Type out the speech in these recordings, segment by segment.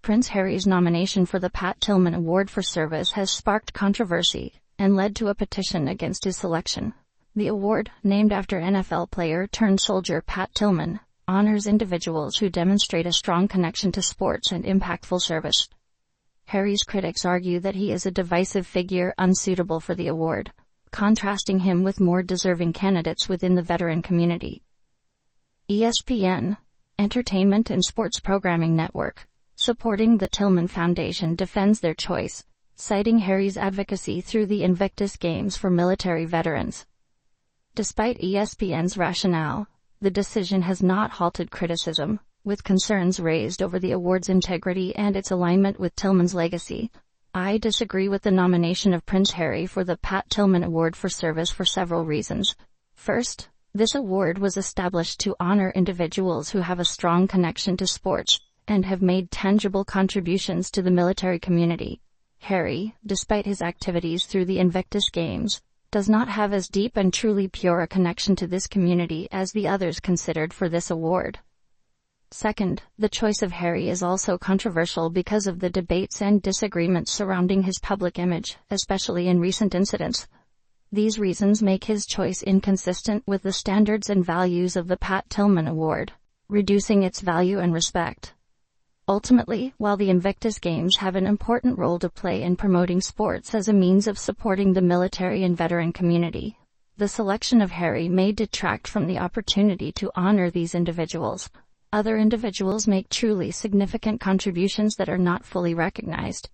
Prince Harry's nomination for the Pat Tillman Award for service has sparked controversy and led to a petition against his selection. The award, named after NFL player turned soldier Pat Tillman, honors individuals who demonstrate a strong connection to sports and impactful service. Harry's critics argue that he is a divisive figure unsuitable for the award, contrasting him with more deserving candidates within the veteran community. ESPN, Entertainment and Sports Programming Network, supporting the Tillman Foundation, defends their choice, citing Harry's advocacy through the Invictus Games for military veterans. Despite ESPN's rationale, the decision has not halted criticism, with concerns raised over the award's integrity and its alignment with Tillman's legacy. I disagree with the nomination of Prince Harry for the Pat Tillman Award for service for several reasons. First, this award was established to honor individuals who have a strong connection to sports and have made tangible contributions to the military community. Harry, despite his activities through the Invictus Games, does not have as deep and truly pure a connection to this community as the others considered for this award. Second, the choice of Harry is also controversial because of the debates and disagreements surrounding his public image, especially in recent incidents. These reasons make his choice inconsistent with the standards and values of the Pat Tillman Award, reducing its value and respect. Ultimately, while the Invictus Games have an important role to play in promoting sports as a means of supporting the military and veteran community, the selection of Harry may detract from the opportunity to honor these individuals. Other individuals make truly significant contributions that are not fully recognized.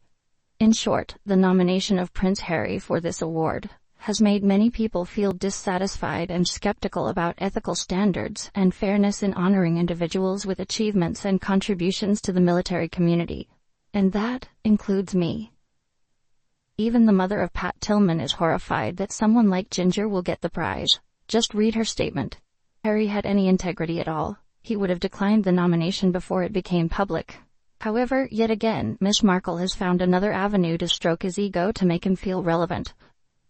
In short, the nomination of Prince Harry for this award has made many people feel dissatisfied and skeptical about ethical standards and fairness in honoring individuals with achievements and contributions to the military community. And that includes me. Even the mother of Pat Tillman is horrified that someone like Ginger will get the prize. Just read her statement. If Harry had any integrity at all, he would have declined the nomination before it became public. However, yet again, Miss Markle has found another avenue to stroke his ego to make him feel relevant.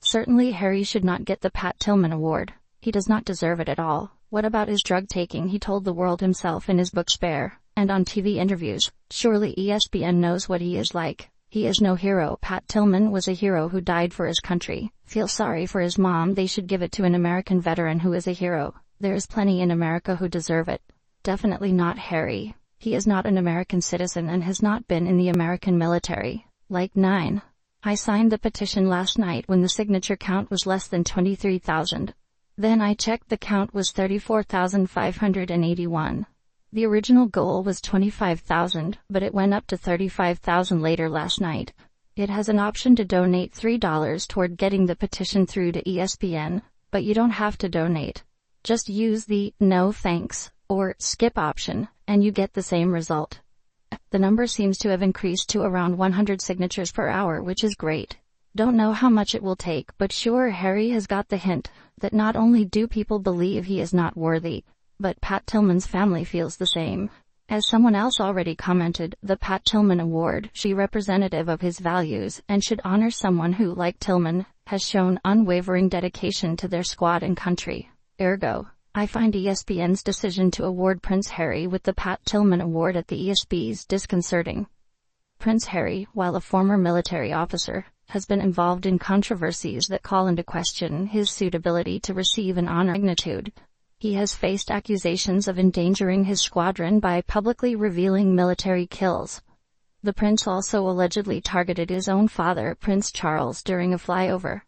Certainly Harry should not get the Pat Tillman Award. He does not deserve it at all. What about his drug taking? He told the world himself in his book Spare, and on TV interviews. Surely ESPN knows what he is like. He is no hero. Pat Tillman was a hero who died for his country. Feel sorry for his mom. They should give it to an American veteran who is a hero. There is plenty in America who deserve it. Definitely not Harry. He is not an American citizen and has not been in the American military. Like 9. I signed the petition last night when the signature count was less than 23,000. Then I checked, the count was 34,581. The original goal was 25,000, but it went up to 35,000 later last night. It has an option to donate $3 toward getting the petition through to ESPN, but you don't have to donate. Just use the "no thanks" or "skip" option, and you get the same result. The number seems to have increased to around 100 signatures per hour, which is great. Don't know how much it will take, but sure, Harry has got the hint that not only do people believe he is not worthy, but Pat Tillman's family feels the same. As someone else already commented, the Pat Tillman Award should be representative of his values and should honor someone who, like Tillman, has shown unwavering dedication to their squad and country. Ergo, I find ESPN's decision to award Prince Harry with the Pat Tillman Award at the ESPYs disconcerting. Prince Harry, while a former military officer, has been involved in controversies that call into question his suitability to receive an honor of magnitude. He has faced accusations of endangering his squadron by publicly revealing military kills. The prince also allegedly targeted his own father, Prince Charles, during a flyover.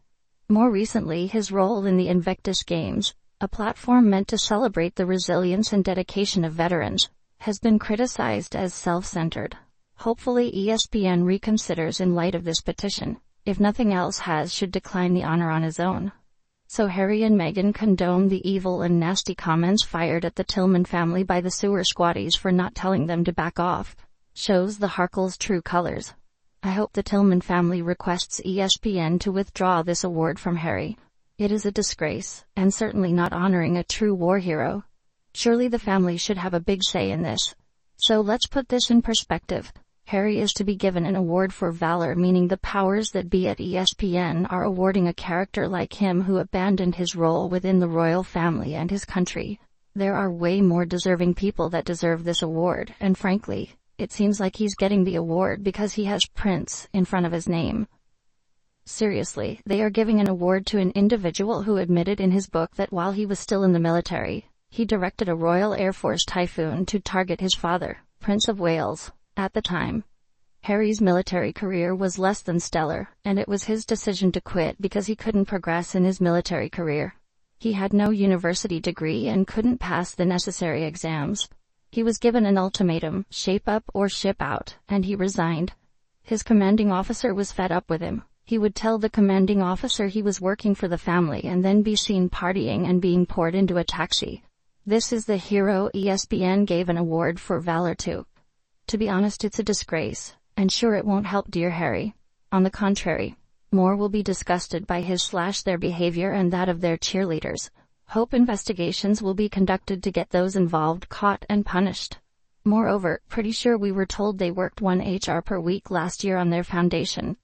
More recently, his role in the Invictus Games, a platform meant to celebrate the resilience and dedication of veterans, has been criticized as self-centered. Hopefully ESPN reconsiders in light of this petition. If nothing else, should decline the honor on his own. So Harry and Meghan condone the evil and nasty comments fired at the Tillman family by the sewer squatties for not telling them to back off. Shows the Harkles' true colors. I hope the Tillman family requests ESPN to withdraw this award from Harry. It is a disgrace, and certainly not honoring a true war hero. Surely the family should have a big say in this. So let's put this in perspective. Harry is to be given an award for valor, meaning the powers that be at ESPN are awarding a character like him who abandoned his role within the royal family and his country. There are way more deserving people that deserve this award, and frankly, It seems like he's getting the award because he has Prince in front of his name. Seriously, they are giving an award to an individual who admitted in his book that while he was still in the military, he directed a Royal Air Force Typhoon to target his father, Prince of Wales, at the time. Harry's military career was less than stellar, and it was his decision to quit because he couldn't progress in his military career. He had no university degree and couldn't pass the necessary exams. He was given an ultimatum, shape up or ship out, and he resigned. His commanding officer was fed up with him. He would tell the commanding officer he was working for the family and then be seen partying and being poured into a taxi. This is the hero ESPN gave an award for valor to. To be honest, it's a disgrace, and sure it won't help dear Harry. On the contrary, more will be disgusted by his/their behavior and that of their cheerleaders. Hope investigations will be conducted to get those involved caught and punished. Moreover, pretty sure we were told they worked 1 HR per week last year on their foundation.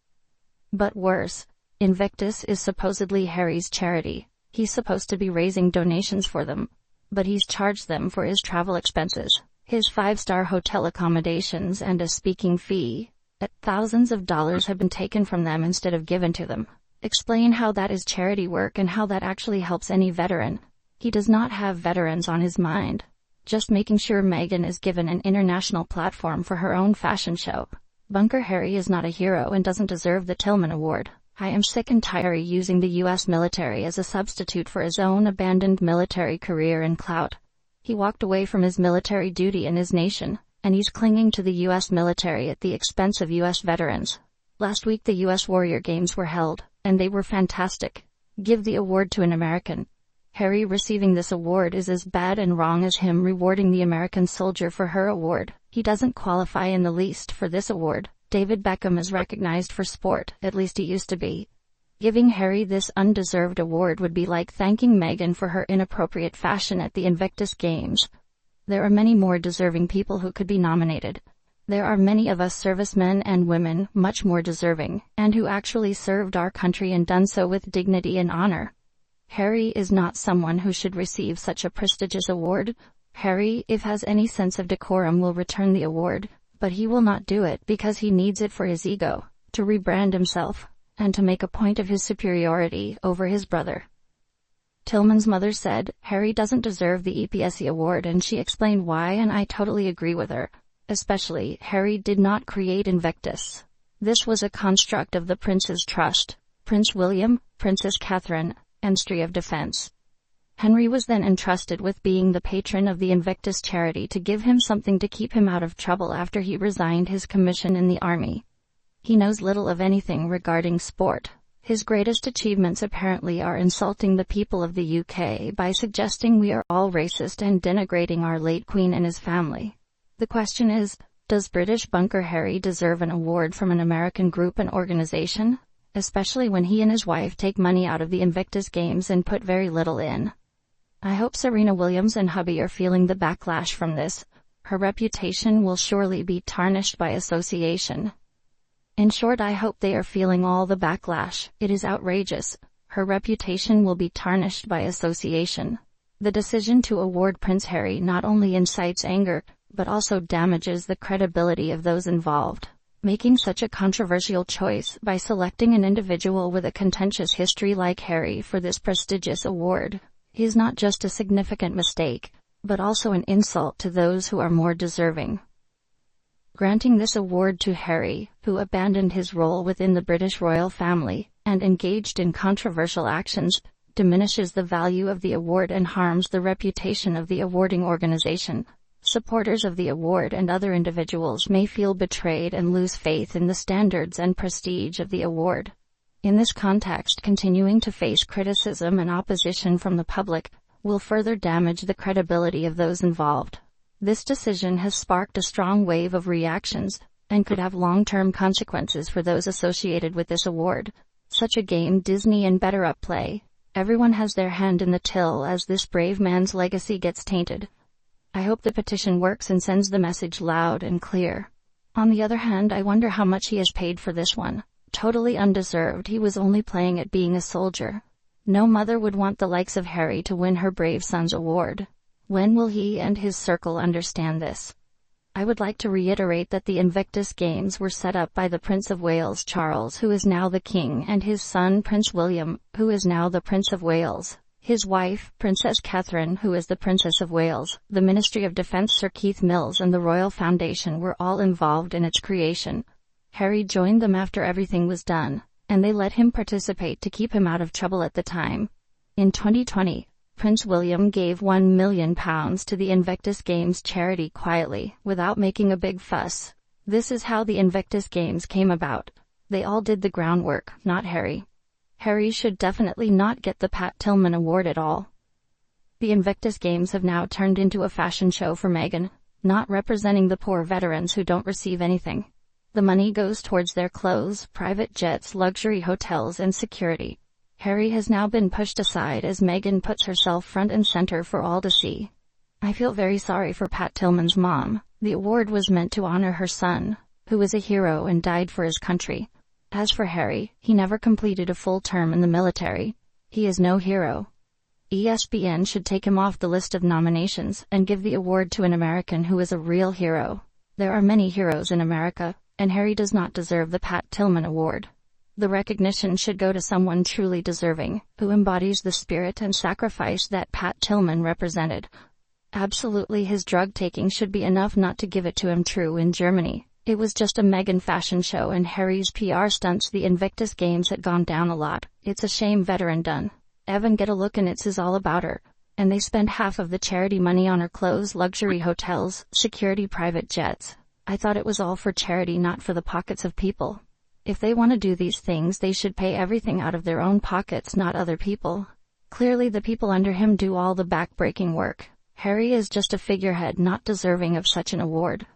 But worse, Invictus is supposedly Harry's charity. He's supposed to be raising donations for them. But he's charged them for his travel expenses, his 5-star hotel accommodations and a speaking fee. Thousands of dollars have been taken from them instead of given to them. Explain how that is charity work and how that actually helps any veteran. He does not have veterans on his mind. Just making sure Meghan is given an international platform for her own fashion show. Bunker Harry is not a hero and doesn't deserve the Tillman Award. I am sick and tired of using the US military as a substitute for his own abandoned military career and clout. He walked away from his military duty in his nation, and he's clinging to the US military at the expense of US veterans. Last week the US Warrior Games were held, and they were fantastic. Give the award to an American. Harry receiving this award is as bad and wrong as him rewarding the American soldier for her award. He doesn't qualify in the least for this award. David Beckham is recognized for sport, at least he used to be. Giving Harry this undeserved award would be like thanking Meghan for her inappropriate fashion at the Invictus Games. There are many more deserving people who could be nominated. There are many of us servicemen and women much more deserving, and who actually served our country and done so with dignity and honor. Harry is not someone who should receive such a prestigious award. Harry, if has any sense of decorum, will return the award, but he will not do it because he needs it for his ego, to rebrand himself, and to make a point of his superiority over his brother. Tillman's mother said, Harry doesn't deserve the EPSC award, and she explained why, and I totally agree with her. Especially, Harry did not create Invictus. This was a construct of the Prince's trust, Prince William, Princess Catherine, and Ministry of Defense. Henry was then entrusted with being the patron of the Invictus charity to give him something to keep him out of trouble after he resigned his commission in the army. He knows little of anything regarding sport. His greatest achievements apparently are insulting the people of the UK by suggesting we are all racist and denigrating our late Queen and his family. The question is, does British Bunker Harry deserve an award from an American group and organization? Especially when he and his wife take money out of the Invictus Games and put very little in. I hope Serena Williams and hubby are feeling the backlash from this. Her reputation will surely be tarnished by association. In short, I hope they are feeling all the backlash. It is outrageous. Her reputation will be tarnished by association. The decision to award Prince Harry not only incites anger, but also damages the credibility of those involved. Making such a controversial choice by selecting an individual with a contentious history like Harry for this prestigious award is not just a significant mistake, but also an insult to those who are more deserving. Granting this award to Harry, who abandoned his role within the British royal family and engaged in controversial actions, diminishes the value of the award and harms the reputation of the awarding organization. Supporters of the award and other individuals may feel betrayed and lose faith in the standards and prestige of the award. In this context, continuing to face criticism and opposition from the public will further damage the credibility of those involved. This decision has sparked a strong wave of reactions, and could have long-term consequences for those associated with this award. Such a game Disney and Better Up play. Everyone has their hand in the till as this brave man's legacy gets tainted. I hope the petition works and sends the message loud and clear. On the other hand, I wonder how much he has paid for this one. Totally undeserved. He was only playing at being a soldier. No mother would want the likes of Harry to win her brave son's award. When will he and his circle understand this? I would like to reiterate that the Invictus Games were set up by the Prince of Wales Charles, who is now the King, and his son Prince William, who is now the Prince of Wales. His wife, Princess Catherine, who is the Princess of Wales, the Ministry of Defence Sir Keith Mills and the Royal Foundation were all involved in its creation. Harry joined them after everything was done, and they let him participate to keep him out of trouble at the time. In 2020, Prince William gave £1 million to the Invictus Games charity quietly, without making a big fuss. This is how the Invictus Games came about. They all did the groundwork, not Harry. Harry should definitely not get the Pat Tillman Award at all. The Invictus Games have now turned into a fashion show for Meghan, not representing the poor veterans who don't receive anything. The money goes towards their clothes, private jets, luxury hotels, and security. Harry has now been pushed aside as Meghan puts herself front and center for all to see. I feel very sorry for Pat Tillman's mom. The award was meant to honor her son, who is a hero and died for his country. As for Harry, he never completed a full term in the military. He is no hero. ESPN should take him off the list of nominations and give the award to an American who is a real hero. There are many heroes in America, and Harry does not deserve the Pat Tillman Award. The recognition should go to someone truly deserving, who embodies the spirit and sacrifice that Pat Tillman represented. Absolutely, his drug taking should be enough not to give it to him. True, in Germany, it was just a Meghan fashion show and Harry's PR stunts. The Invictus Games had gone down a lot. It's a shame. Veteran done. Evan, get a look, and it's all about her. And they spend half of the charity money on her clothes, luxury hotels, security, private jets. I thought it was all for charity, not for the pockets of people. If they want to do these things, they should pay everything out of their own pockets, not other people. Clearly the people under him do all the back-breaking work. Harry is just a figurehead, not deserving of such an award.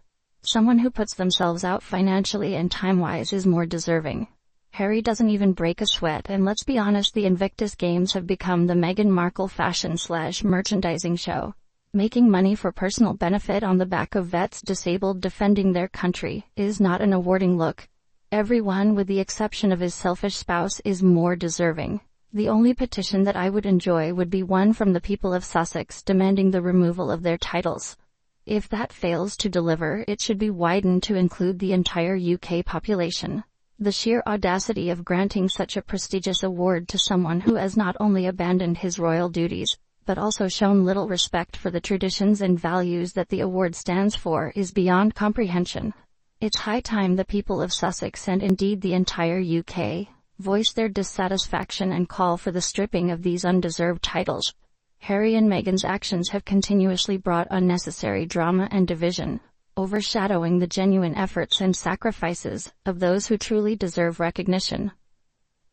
Someone who puts themselves out financially and time-wise is more deserving. Harry doesn't even break a sweat, and let's be honest, the Invictus Games have become the Meghan Markle fashion/merchandising show. Making money for personal benefit on the back of vets disabled defending their country is not an awarding look. Everyone, with the exception of his selfish spouse, is more deserving. The only petition that I would enjoy would be one from the people of Sussex demanding the removal of their titles. If that fails to deliver, it should be widened to include the entire UK population. The sheer audacity of granting such a prestigious award to someone who has not only abandoned his royal duties, but also shown little respect for the traditions and values that the award stands for is beyond comprehension. It's high time the people of Sussex, and indeed the entire UK, voice their dissatisfaction and call for the stripping of these undeserved titles. Harry and Meghan's actions have continuously brought unnecessary drama and division, overshadowing the genuine efforts and sacrifices of those who truly deserve recognition.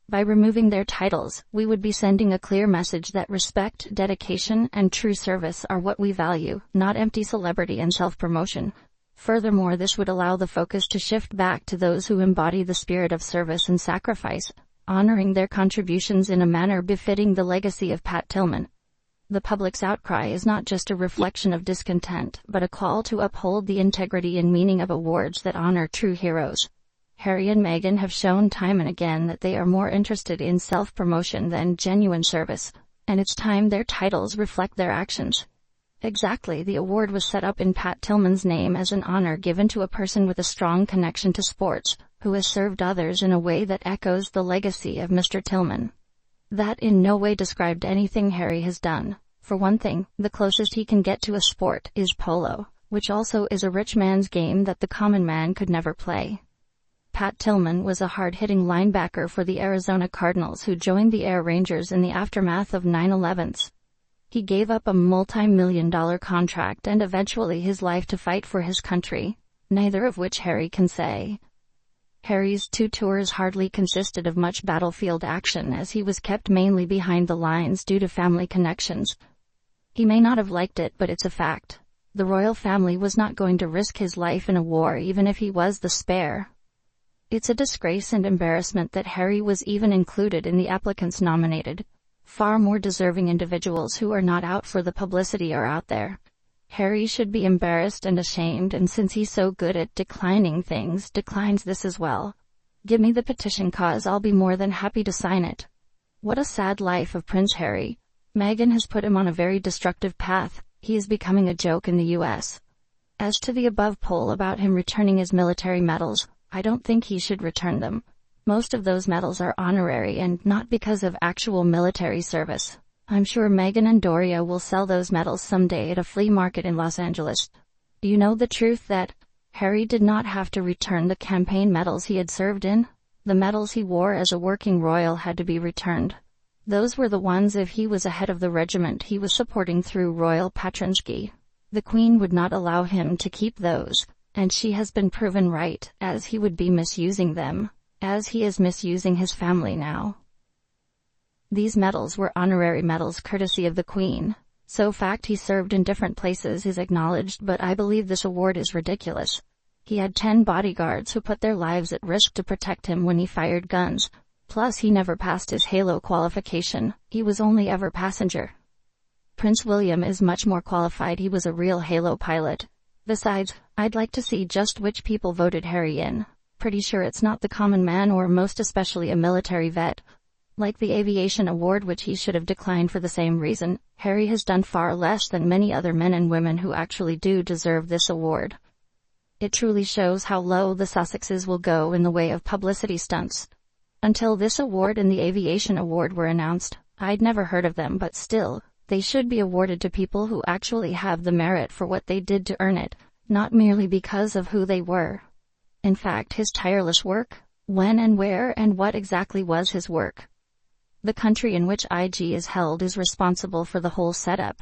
By removing their titles, we would be sending a clear message that respect, dedication, and true service are what we value, not empty celebrity and self-promotion. Furthermore, this would allow the focus to shift back to those who embody the spirit of service and sacrifice, honoring their contributions in a manner befitting the legacy of Pat Tillman. The public's outcry is not just a reflection of discontent, but a call to uphold the integrity and meaning of awards that honor true heroes. Harry and Meghan have shown time and again that they are more interested in self-promotion than genuine service, and it's time their titles reflect their actions. Exactly, the award was set up in Pat Tillman's name as an honor given to a person with a strong connection to sports, who has served others in a way that echoes the legacy of Mr. Tillman. That in no way described anything Harry has done. For one thing, the closest he can get to a sport is polo, which also is a rich man's game that the common man could never play. Pat Tillman was a hard-hitting linebacker for the Arizona Cardinals who joined the Air Rangers in the aftermath of 9/11. He gave up a multi-million-dollar contract and eventually his life to fight for his country, neither of which Harry can say. Harry's 2 tours hardly consisted of much battlefield action, as he was kept mainly behind the lines due to family connections. He may not have liked it, but it's a fact. The royal family was not going to risk his life in a war even if he was the spare. It's a disgrace and embarrassment that Harry was even included in the applicants nominated. Far more deserving individuals who are not out for the publicity are out there. Harry should be embarrassed and ashamed, and since he's so good at declining things, declines this as well. Give me the petition, cause I'll be more than happy to sign it. What a sad life of Prince Harry. Meghan has put him on a very destructive path. He is becoming a joke in the US. As to the above poll about him returning his military medals, I don't think he should return them. Most of those medals are honorary and not because of actual military service. I'm sure Meghan and Doria will sell those medals someday at a flea market in Los Angeles. Do you know the truth that Harry did not have to return the campaign medals he had served in? The medals he wore as a working royal had to be returned. Those were the ones if he was ahead of the regiment he was supporting through royal patronsky. The Queen would not allow him to keep those, and she has been proven right, as he would be misusing them, as he is misusing his family now. These medals were honorary medals courtesy of the Queen, so fact he served in different places is acknowledged, but I believe this award is ridiculous. He had 10 bodyguards who put their lives at risk to protect him when he fired guns. Plus he never passed his Halo qualification, he was only ever passenger. Prince William is much more qualified, he was a real Halo pilot. Besides, I'd like to see just which people voted Harry in. Pretty sure it's not the common man or most especially a military vet. Like the Aviation Award, which he should have declined for the same reason, Harry has done far less than many other men and women who actually do deserve this award. It truly shows how low the Sussexes will go in the way of publicity stunts. Until this award and the Aviation Award were announced, I'd never heard of them, but still, they should be awarded to people who actually have the merit for what they did to earn it, not merely because of who they were. In fact, his tireless work, when and where and what exactly was his work. The country in which IG is held is responsible for the whole setup.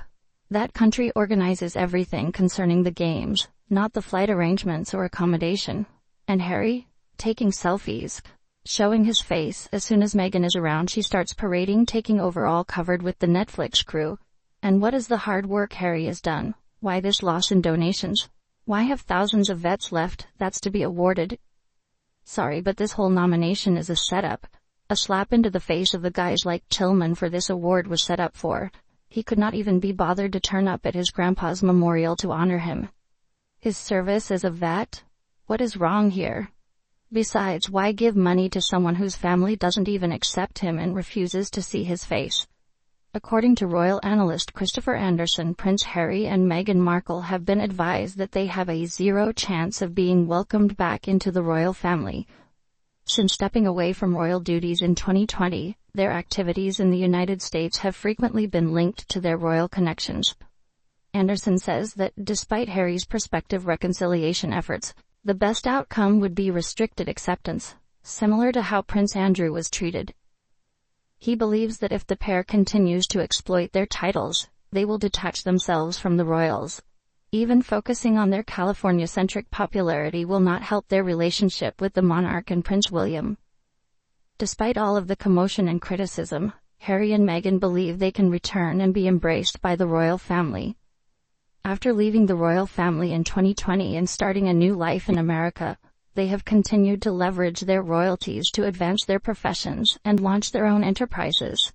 That country organizes everything concerning the games, not the flight arrangements or accommodation. And Harry? Taking selfies. Showing his face. As soon as Meghan is around, she starts parading, taking over, all covered with the Netflix crew. And what is the hard work Harry has done? Why this loss in donations? Why have thousands of vets left? That's to be awarded. Sorry, but this whole nomination is a setup. A slap into the face of the guys like Tillman for this award was set up for. He could not even be bothered to turn up at his grandpa's memorial to honor him. His service as a vet? What is wrong here? Besides, why give money to someone whose family doesn't even accept him and refuses to see his face? According to royal analyst Christopher Anderson, Prince Harry and Meghan Markle have been advised that they have a 0 chance of being welcomed back into the royal family. Since stepping away from royal duties in 2020, their activities in the United States have frequently been linked to their royal connections. Anderson says that despite Harry's prospective reconciliation efforts, the best outcome would be restricted acceptance, similar to how Prince Andrew was treated. He believes that if the pair continues to exploit their titles, they will detach themselves from the royals. Even focusing on their California-centric popularity will not help their relationship with the monarch and Prince William. Despite all of the commotion and criticism, Harry and Meghan believe they can return and be embraced by the royal family. After leaving the royal family in 2020 and starting a new life in America, they have continued to leverage their royalties to advance their professions and launch their own enterprises.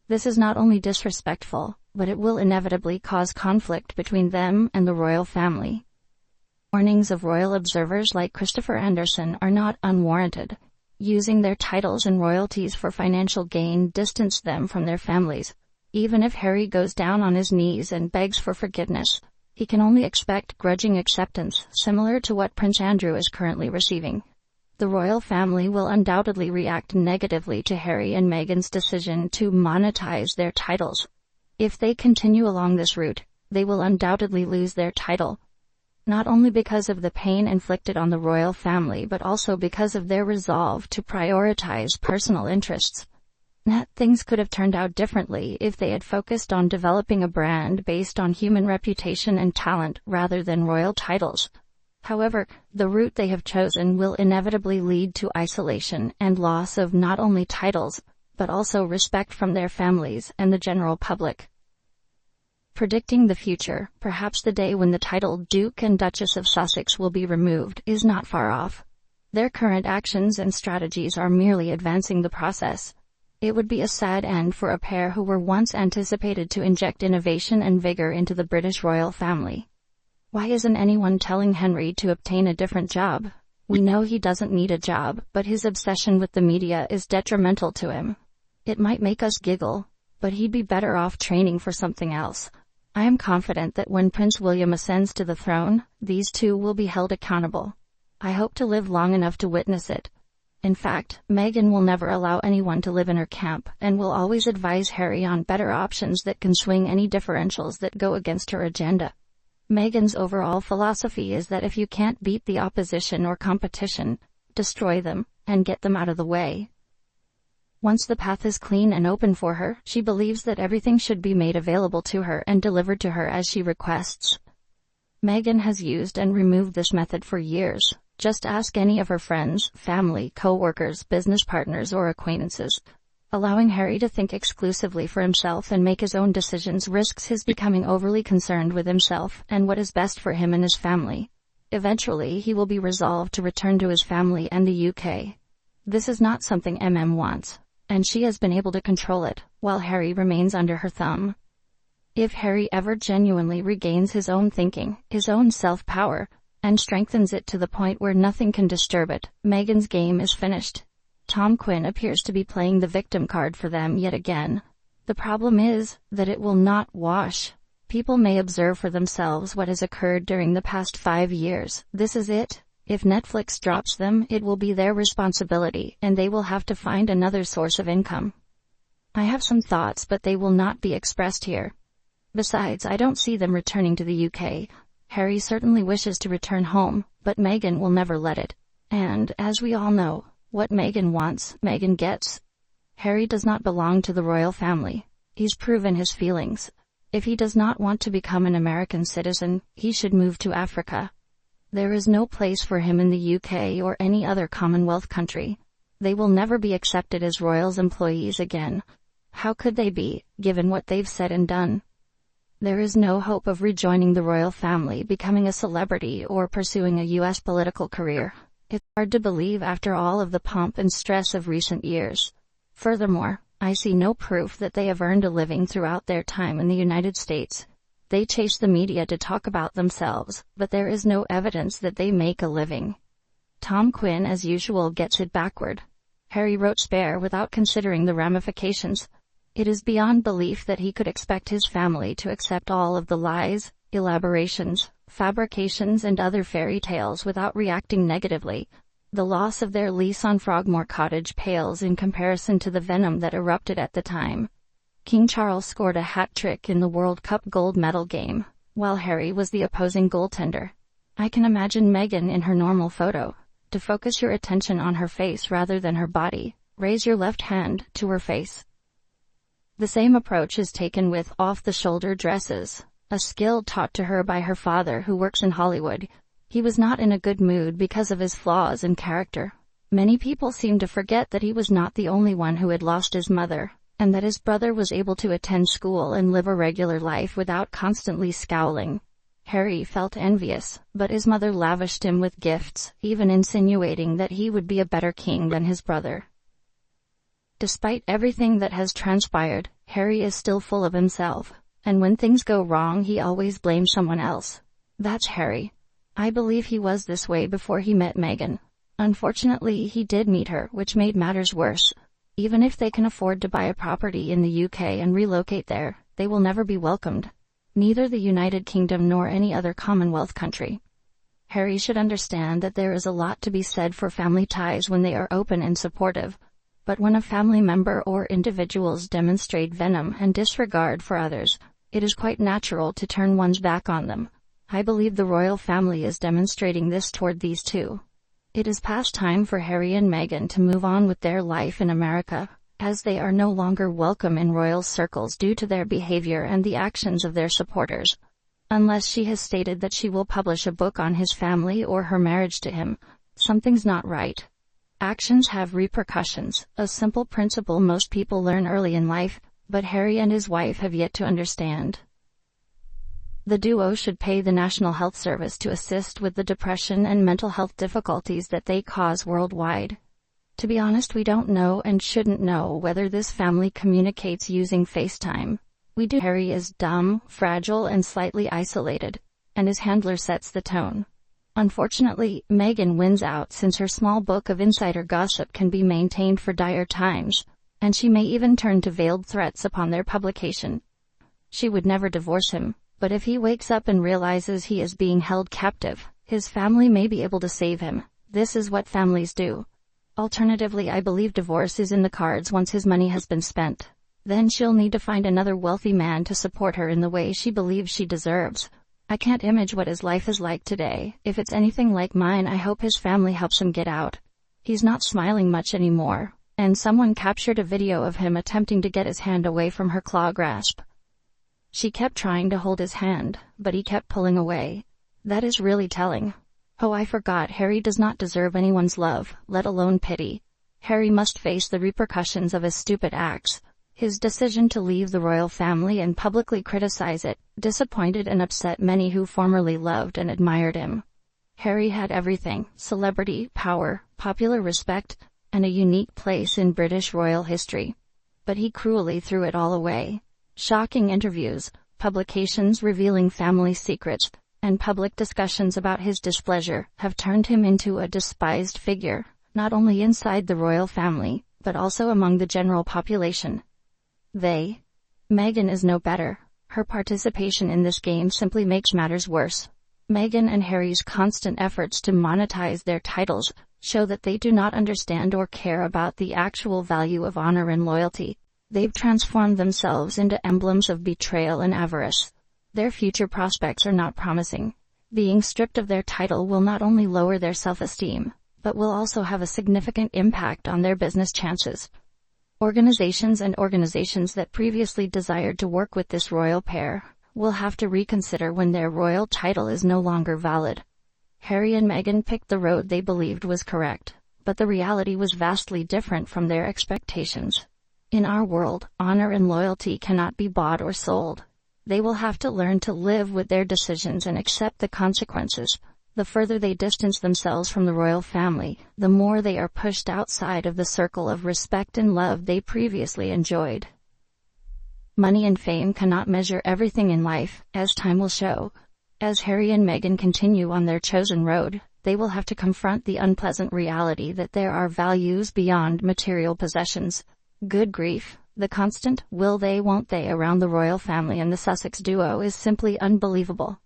This is not only disrespectful, but it will inevitably cause conflict between them and the royal family. Warnings of royal observers like Christopher Anderson are not unwarranted. Using their titles and royalties for financial gain distance them from their families. Even if Harry goes down on his knees and begs for forgiveness, he can only expect grudging acceptance, similar to what Prince Andrew is currently receiving. The royal family will undoubtedly react negatively to Harry and Meghan's decision to monetize their titles. If they continue along this route, they will undoubtedly lose their title. Not only because of the pain inflicted on the royal family, but also because of their resolve to prioritize personal interests. Things could have turned out differently if they had focused on developing a brand based on human reputation and talent rather than royal titles. However, the route they have chosen will inevitably lead to isolation and loss of not only titles, but also respect from their families and the general public. Predicting the future, perhaps the day when the title Duke and Duchess of Sussex will be removed is not far off. Their current actions and strategies are merely advancing the process. It would be a sad end for a pair who were once anticipated to inject innovation and vigor into the British royal family. Why isn't anyone telling Henry to obtain a different job? We know he doesn't need a job, but his obsession with the media is detrimental to him. It might make us giggle, but he'd be better off training for something else. I am confident that when Prince William ascends to the throne, these two will be held accountable. I hope to live long enough to witness it. In fact, Meghan will never allow anyone to live in her camp and will always advise Harry on better options that can swing any differentials that go against her agenda. Meghan's overall philosophy is that if you can't beat the opposition or competition, destroy them, and get them out of the way. Once the path is clean and open for her, she believes that everything should be made available to her and delivered to her as she requests. Meghan has used and removed this method for years. Just ask any of her friends, family, co-workers, business partners, or acquaintances. Allowing Harry to think exclusively for himself and make his own decisions risks his becoming overly concerned with himself and what is best for him and his family. Eventually, he will be resolved to return to his family and the UK. This is not something wants, and she has been able to control it, while Harry remains under her thumb. If Harry ever genuinely regains his own thinking, his own self-power, and strengthens it to the point where nothing can disturb it, Meghan's game is finished. Tom Quinn appears to be playing the victim card for them yet again. The problem is that it will not wash. People may observe for themselves what has occurred during the past 5 years. This is it. If Netflix drops them, it will be their responsibility, and they will have to find another source of income. I have some thoughts, but they will not be expressed here. Besides, I don't see them returning to the UK. Harry certainly wishes to return home, but Meghan will never let it. And, as we all know, what Meghan wants, Meghan gets. Harry does not belong to the royal family. He's proven his feelings. If he does not want to become an American citizen, he should move to Africa. There is no place for him in the UK or any other Commonwealth country. They will never be accepted as royals' employees again. How could they be, given what they've said and done? There is no hope of rejoining the royal family, becoming a celebrity, or pursuing a U.S. political career. It's hard to believe after all of the pomp and stress of recent years. Furthermore, I see no proof that they have earned a living throughout their time in the United States. They chase the media to talk about themselves, but there is no evidence that they make a living. Tom Quinn, as usual, gets it backward. Harry wrote Spare without considering the ramifications. It is beyond belief that he could expect his family to accept all of the lies, elaborations, fabrications, and other fairy tales without reacting negatively. The loss of their lease on Frogmore Cottage pales in comparison to the venom that erupted at the time. King Charles scored a hat-trick in the World Cup gold medal game, while Harry was the opposing goaltender. I can imagine Meghan in her normal photo. To focus your attention on her face rather than her body, raise your left hand to her face. The same approach is taken with off-the-shoulder dresses, a skill taught to her by her father who works in Hollywood. He was not in a good mood because of his flaws in character. Many people seem to forget that he was not the only one who had lost his mother, and that his brother was able to attend school and live a regular life without constantly scowling. Harry felt envious, but his mother lavished him with gifts, even insinuating that he would be a better king than his brother. Despite everything that has transpired, Harry is still full of himself, and when things go wrong he always blames someone else. That's Harry. I believe he was this way before he met Meghan. Unfortunately, he did meet her, which made matters worse. Even if they can afford to buy a property in the UK and relocate there, they will never be welcomed. Neither the United Kingdom nor any other Commonwealth country. Harry should understand that there is a lot to be said for family ties when they are open and supportive. But when a family member or individuals demonstrate venom and disregard for others, it is quite natural to turn one's back on them. I believe the royal family is demonstrating this toward these two. It is past time for Harry and Meghan to move on with their life in America, as they are no longer welcome in royal circles due to their behavior and the actions of their supporters. Unless she has stated that she will publish a book on his family or her marriage to him, something's not right. Actions have repercussions, a simple principle most people learn early in life, but Harry and his wife have yet to understand. The duo should pay the National Health Service to assist with the depression and mental health difficulties that they cause worldwide. To be honest, we don't know and shouldn't know whether this family communicates using FaceTime. We do. Harry is dumb, fragile, and slightly isolated, and his handler sets the tone. Unfortunately, Meghan wins out since her small book of insider gossip can be maintained for dire times, and she may even turn to veiled threats upon their publication. She would never divorce him, But if he wakes up and realizes he is being held captive, his family may be able to save him. This is what families do. Alternatively, I believe divorce is in the cards once his money has been spent. Then she'll need to find another wealthy man to support her in the way she believes she deserves. I can't imagine what his life is like today. If it's anything like mine, I hope his family helps him get out. He's not smiling much anymore, and someone captured a video of him attempting to get his hand away from her claw grasp. She kept trying to hold his hand, but he kept pulling away. That is really telling. Oh, I forgot, Harry does not deserve anyone's love, let alone pity. Harry must face the repercussions of his stupid acts. His decision to leave the royal family and publicly criticize it disappointed and upset many who formerly loved and admired him. Harry had everything: celebrity, power, popular respect, and a unique place in British royal history. But he cruelly threw it all away. Shocking interviews, publications revealing family secrets, and public discussions about his displeasure have turned him into a despised figure, not only inside the royal family, but also among the general population. Meghan is no better. Her participation in this game simply makes matters worse. Meghan and Harry's constant efforts to monetize their titles show that they do not understand or care about the actual value of honor and loyalty. They've transformed themselves into emblems of betrayal and avarice. Their future prospects are not promising. Being stripped of their title will not only lower their self-esteem, but will also have a significant impact on their business chances. Organizations that previously desired to work with this royal pair will have to reconsider when their royal title is no longer valid. Harry and Meghan picked the road they believed was correct, but the reality was vastly different from their expectations. In our world, honor and loyalty cannot be bought or sold. They will have to learn to live with their decisions and accept the consequences. The further they distance themselves from the royal family, the more they are pushed outside of the circle of respect and love they previously enjoyed. Money and fame cannot measure everything in life, as time will show. As Harry and Meghan continue on their chosen road, they will have to confront the unpleasant reality that there are values beyond material possessions. Good grief. The constant will they won't they around the royal family and the Sussex duo is simply unbelievable.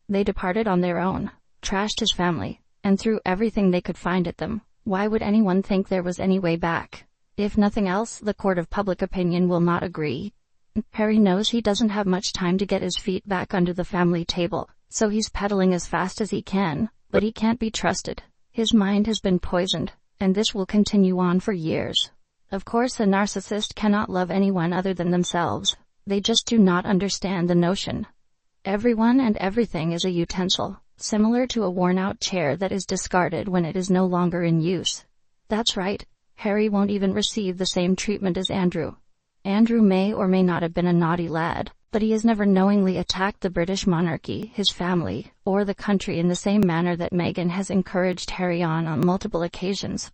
They departed on their own, trashed his family, and threw everything they could find at them. Why would anyone think there was any way back? If nothing else, the court of public opinion will not agree. Harry knows he doesn't have much time to get his feet back under the family table, so he's pedaling as fast as he can, but he can't be trusted. His mind has been poisoned, and this will continue on for years. Of course, a narcissist cannot love anyone other than themselves. They just do not understand the notion. Everyone and everything is a utensil, similar to a worn-out chair that is discarded when it is no longer in use. That's right, Harry won't even receive the same treatment as Andrew. Andrew may or may not have been a naughty lad, but he has never knowingly attacked the British monarchy, his family, or the country in the same manner that Meghan has encouraged Harry on multiple occasions.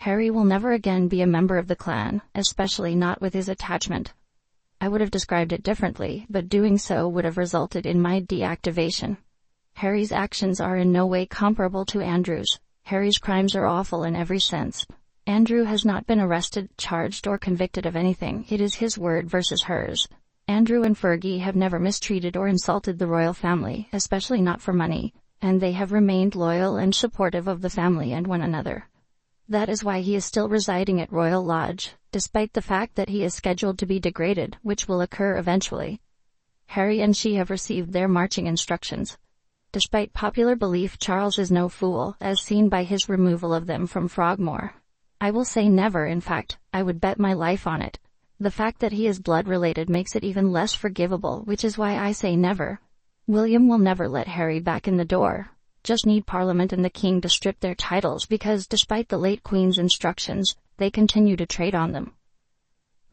Harry will never again be a member of the clan, especially not with his attachment. I would have described it differently, but doing so would have resulted in my deactivation. Harry's actions are in no way comparable to Andrew's. Harry's crimes are awful in every sense. Andrew has not been arrested, charged, or convicted of anything. It is his word versus hers. Andrew and Fergie have never mistreated or insulted the royal family, especially not for money, and they have remained loyal and supportive of the family and one another. That is why he is still residing at Royal Lodge, despite the fact that he is scheduled to be degraded, which will occur eventually. Harry and she have received their marching instructions. Despite popular belief, Charles is no fool, as seen by his removal of them from Frogmore. I will say never. In fact, I would bet my life on it. The fact that he is blood-related makes it even less forgivable, which is why I say never. William will never let Harry back in the door. Just need Parliament and the King to strip their titles because, despite the late Queen's instructions, they continue to trade on them.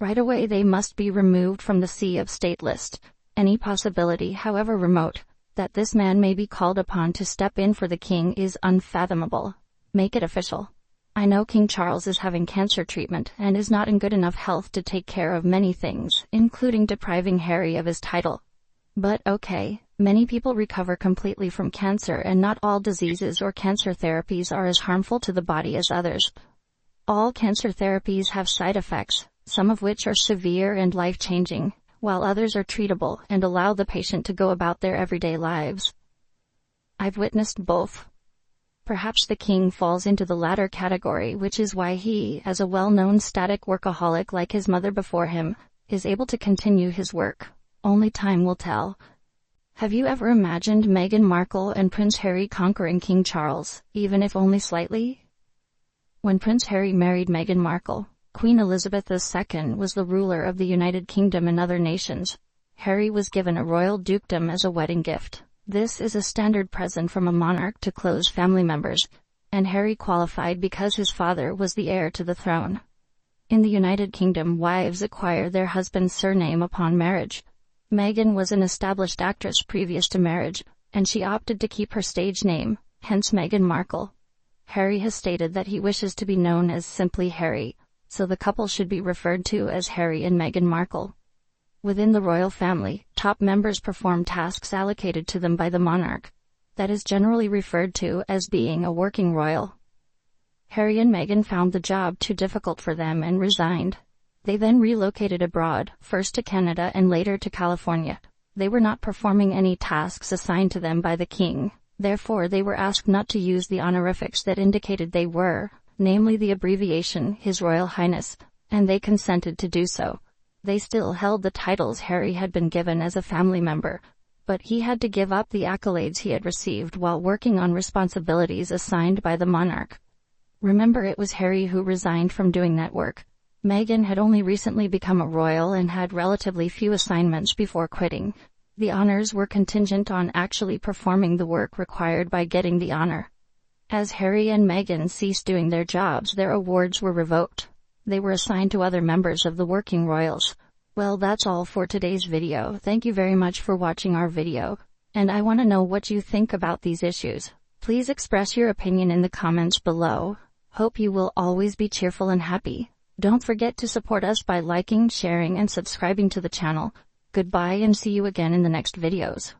Right away they must be removed from the Sea of State list. Any possibility, however remote, that this man may be called upon to step in for the King is unfathomable. Make it official. I know King Charles is having cancer treatment and is not in good enough health to take care of many things, including depriving Harry of his title. But okay. Many people recover completely from cancer, and not all diseases or cancer therapies are as harmful to the body as others. All cancer therapies have side effects, some of which are severe and life-changing, while others are treatable and allow the patient to go about their everyday lives. I've witnessed both. Perhaps the king falls into the latter category, which is why he, as a well-known static workaholic like his mother before him, is able to continue his work. Only time will tell. Have you ever imagined Meghan Markle and Prince Harry conquering King Charles, even if only slightly? When Prince Harry married Meghan Markle, Queen Elizabeth II was the ruler of the United Kingdom and other nations. Harry was given a royal dukedom as a wedding gift. This is a standard present from a monarch to close family members, and Harry qualified because his father was the heir to the throne. In the United Kingdom, wives acquire their husband's surname upon marriage. Meghan was an established actress previous to marriage, and she opted to keep her stage name, hence Meghan Markle. Harry has stated that he wishes to be known as simply Harry, so the couple should be referred to as Harry and Meghan Markle. Within the royal family, top members perform tasks allocated to them by the monarch. That is generally referred to as being a working royal. Harry and Meghan found the job too difficult for them and resigned. They then relocated abroad, first to Canada and later to California. They were not performing any tasks assigned to them by the king, therefore they were asked not to use the honorifics that indicated they were, namely the abbreviation His Royal Highness, and they consented to do so. They still held the titles Harry had been given as a family member, but he had to give up the accolades he had received while working on responsibilities assigned by the monarch. Remember, it was Harry who resigned from doing that work. Meghan had only recently become a royal and had relatively few assignments before quitting. The honors were contingent on actually performing the work required by getting the honor. As Harry and Meghan ceased doing their jobs, their awards were revoked. They were assigned to other members of the working royals. Well, that's all for today's video. Thank you very much for watching our video. And I want to know what you think about these issues. Please express your opinion in the comments below. Hope you will always be cheerful and happy. Don't forget to support us by liking, sharing, and subscribing to the channel. Goodbye and see you again in the next videos.